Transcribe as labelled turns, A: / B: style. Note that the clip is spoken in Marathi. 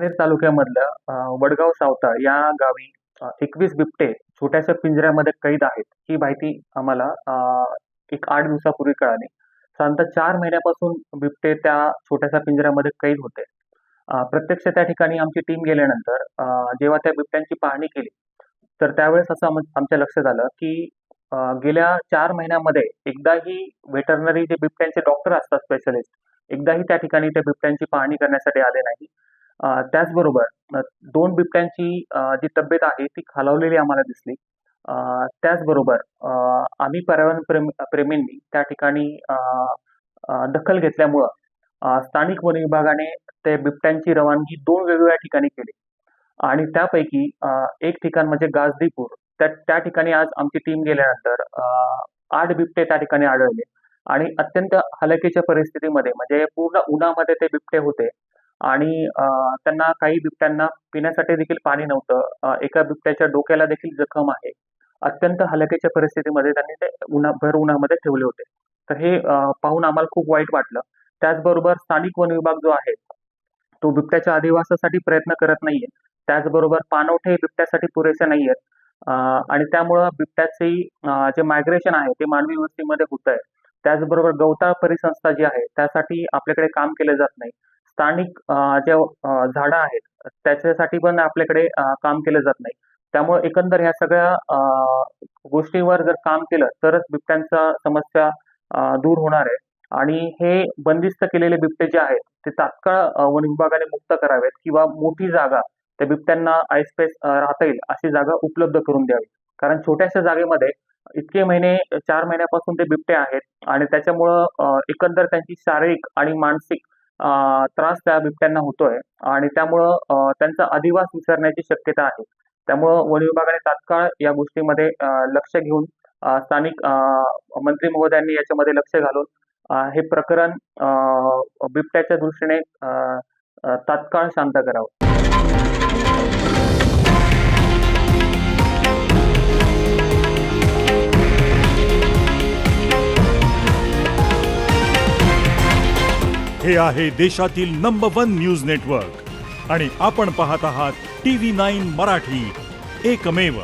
A: पारनेर तालुक्यामधल्या वडगाव सावता या गावी 21 बिबटे छोट्याशा पिंजऱ्यामध्ये कैद आहेत. ही माहिती आम्हाला एक 8 दिवसापूर्वी कळाली. साधारणतः 4 महिन्यापासून बिबटे त्या छोट्याशा पिंजऱ्यामध्ये कैद होते. प्रत्यक्ष त्या ठिकाणी आमची टीम गेल्यानंतर जेव्हा त्या बिबट्यांची पाहणी केली, तर त्यावेळेस असं आमच्या लक्षात आलं, की गेल्या 4 महिन्यामध्ये एकदाही व्हेटरनरी जे बिबट्यांचे डॉक्टर असतात स्पेशलिस्ट, एकदाही त्या ठिकाणी त्या बिबट्यांची पाहणी करण्यासाठी आले नाही. त्याचबरोबर 2 बिबट्यांची जी तब्येत आहे ती खालावलेली आम्हाला दिसली. त्याचबरोबर आम्ही प्रेमींनी त्या ठिकाणी दखल घेतल्यामुळं स्थानिक वन विभागाने त्या बिबट्यांची रवानगी 2 वेगवेगळ्या ठिकाणी केली आणि त्यापैकी एक ठिकाण म्हणजे गाजदीपूर. त्या ठिकाणी आज आमची टीम गेल्यानंतर 8 बिबटे त्या ठिकाणी आढळले आणि अत्यंत हलाखीच्या परिस्थितीमध्ये म्हणजे पूर्ण उन्हामध्ये ते बिबटे होते आणि त्यांना काही बिबट्यांना पिण्यासाठी देखील पाणी नव्हतं. एका बिबट्याच्या डोक्याला देखील जखम आहे. अत्यंत हलाखीच्या परिस्थितीमध्ये त्यांनी ते भर उन्हामध्ये ठेवले होते. तर हे पाहून आम्हाला खूप वाईट वाटलं. त्याचबरोबर स्थानिक वन विभाग जो आहे, तो बिबट्याच्या अधिवासासाठी प्रयत्न करत नाहीये. त्याचबरोबर पाणवठे बिबट्यासाठी पुरेसे नाहीयेत आणि त्यामुळं बिबट्याचे जे मायग्रेशन आहे ते मानवी वस्तीमध्ये होतंय. त्याचबरोबर गवताळ परिसंस्था जी आहे त्यासाठी आपल्याकडे काम केलं जात नाही. स्थानिक ज्या झाडं आहेत त्याच्यासाठी पण आपल्याकडे काम केलं जात नाही. त्यामुळे एकंदर ह्या सगळ्या गोष्टींवर जर काम केलं तरच बिबट्यांचा समस्या दूर होणार आहे आणि हे बंदिस्त केलेले बिबटे जे आहेत ते तात्काळ वन विभागाने मुक्त करावेत किंवा मोठी जागा त्या बिबट्यांना आयस्पेस राहता येईल अशी जागा उपलब्ध करून द्यावी. कारण छोट्याशा जागेमध्ये इतके महिने 4 महिन्यापासून ते बिबटे आहेत आणि त्याच्यामुळं एकंदर त्यांची शारीरिक आणि मानसिक त्रास त्या बिबट्यांना होतोय आणि त्यामुळं त्यांचा अधिवास विसरण्याची शक्यता आहे. त्यामुळं वन विभागाने तात्काळ या गोष्टीमध्ये लक्ष घेऊन स्थानिक मंत्री महोदयांनी याच्यामध्ये लक्ष घालून हे प्रकरण बिबट्याच्या दृष्टीने तात्काळ शांत करावं.
B: हे आहे देशातील नंबर 1 न्यूज नेटवर्क आणि आपण पाहत आहात TV9 मराठी, एकमेव.